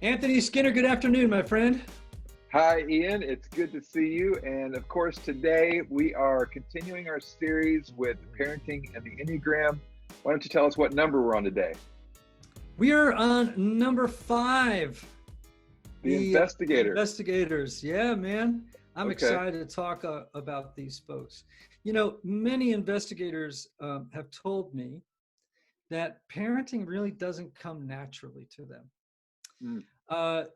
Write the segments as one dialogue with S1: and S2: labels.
S1: Anthony Skinner, good afternoon, my friend.
S2: Hi, Ian. It's good to see you. And of course, today we are continuing our series with parenting and the Enneagram. Why don't you tell us what number we're on today?
S1: We are on number 5.
S2: The Investigator.
S1: Investigators. Yeah, man. I'm
S2: Okay.
S1: excited to talk about these folks. You know, many investigators have told me that parenting really doesn't come naturally to them.
S2: Mm,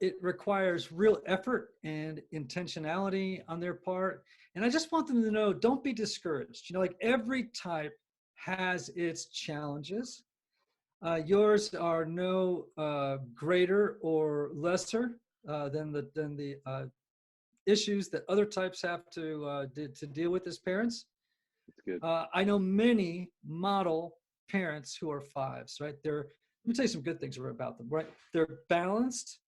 S1: It requires real effort and intentionality on their part. And I just want them to know, don't be discouraged. You know, like every type has its challenges. Yours are no greater or lesser than the issues that other types have to deal with as parents.
S2: that's good.
S1: I know many model parents who are 5s, right? Let me tell you some good things about them, right? They're balanced.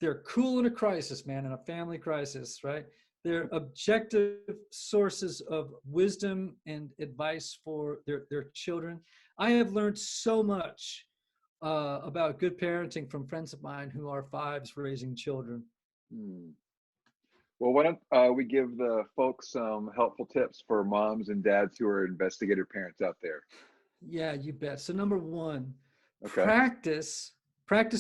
S1: They're cool in a crisis, man, in a family crisis, right? They're objective sources of wisdom and advice for their children. I have learned so much about good parenting from friends of mine who are 5s raising children.
S2: Mm. Well, why don't we give the folks some helpful tips for moms and dads who are investigator parents out there?
S1: Yeah, you bet. So number 1,
S2: Okay.
S1: practice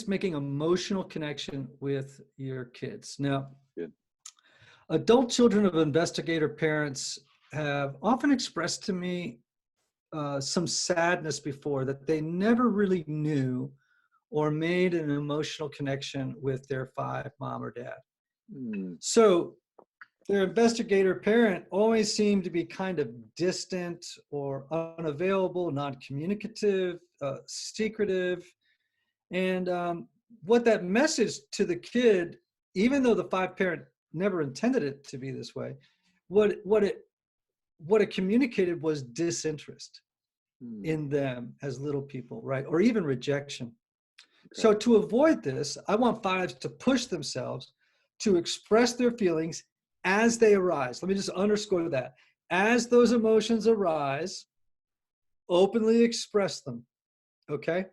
S1: making emotional connection with your kids. Now,
S2: Good.
S1: adult children of investigator parents have often expressed to me some sadness before that they never really knew or made an emotional connection with their 5 mom or dad.
S2: Mm,
S1: So their investigator parent always seemed to be kind of distant or unavailable, non-communicative, secretive. And what that message to the kid, even though the 5 parent never intended it to be this way, what it communicated was disinterest
S2: mm,
S1: in them as little people, right? Or even rejection.
S2: okay.
S1: So to avoid this, I want 5s to push themselves to express their feelings as they arise. Let me just underscore that. As those emotions arise, openly express them, okay?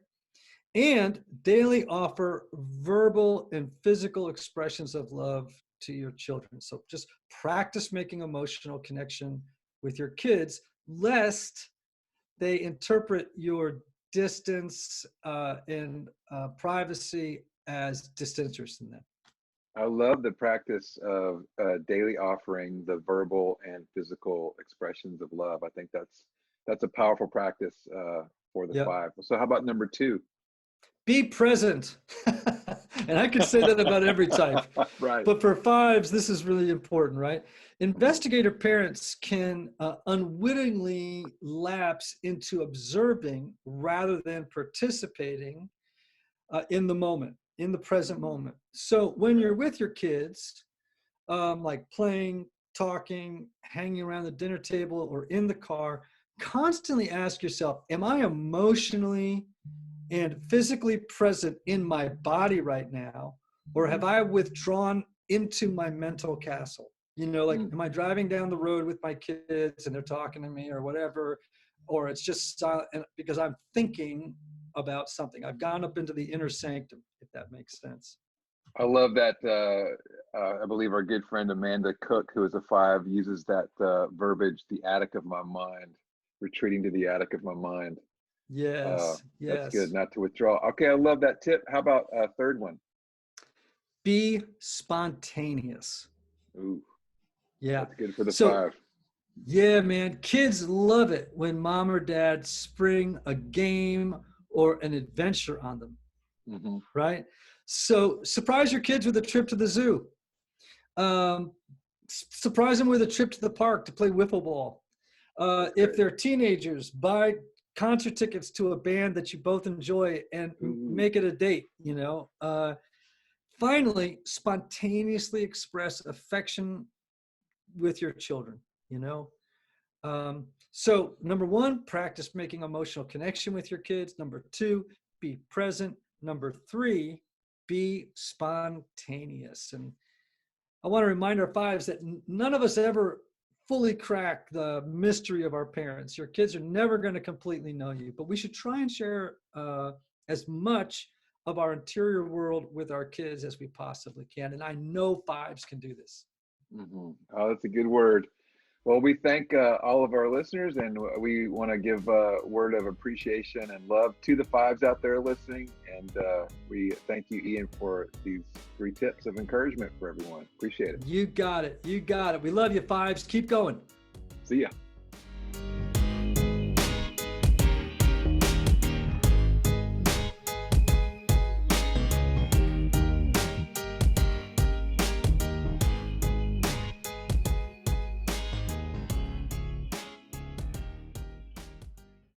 S1: And daily offer verbal and physical expressions of love to your children. So just practice making emotional connection with your kids, lest they interpret your distance and privacy as disinterest in them.
S2: I love the practice of daily offering the verbal and physical expressions of love. I think that's a powerful practice for the
S1: Yep.
S2: 5. So how about number 2?
S1: Be present. And I could say that about every type.
S2: Right.
S1: But for 5s, this is really important, right? Investigator parents can unwittingly lapse into observing rather than participating in the moment, in the present
S2: Mm,
S1: moment. So when you're with your kids, like playing, talking, hanging around the dinner table, or in the car, constantly ask yourself, am I emotionally and physically present in my body right now? Or have
S2: mhm,
S1: I withdrawn into my mental castle? You know, like,
S2: mm.
S1: am I driving down the road with my kids and they're talking to me or whatever? Or it's just silent because I'm thinking about something. I've gone up into the inner sanctum, if that makes sense.
S2: I love that. I believe our good friend Amanda Cook, who is a 5, uses that verbiage, the attic of my mind, retreating to the attic of my mind.
S1: Yes,
S2: That's good,
S1: yes.
S2: not to withdraw. Okay, I love that tip. How about a third one?
S1: Be spontaneous.
S2: Ooh,
S1: Yeah.
S2: that's good for the
S1: So
S2: 5.
S1: yeah, man, kids love it when mom or dad spring a game or an adventure on them,
S2: Hmm.
S1: right? So surprise your kids with a trip to the zoo. Um, Surprise them with a trip to the park to play wiffle ball.
S2: That's
S1: If
S2: great.
S1: they're teenagers, buy concert tickets to a band that you both enjoy and
S2: Ooh,
S1: make it a date, you know. Finally, spontaneously express affection with your children, you know. So number 1, practice making emotional connection with your kids. Number 2, be present. Number 3, be spontaneous. And I want to remind our 5s that none of us ever fully crack the mystery of our parents. Your kids are never going to completely know you, but we should try and share as much of our interior world with our kids as we possibly can. And I know fives can do this.
S2: Oh, that's a good word. Well, we thank all of our listeners, and we want to give a word of appreciation and love to the fives out there listening. And we thank you, Ian, for these 3 tips of encouragement for everyone. Appreciate it.
S1: You got it. You got it. We love you, fives. Keep going.
S2: See ya.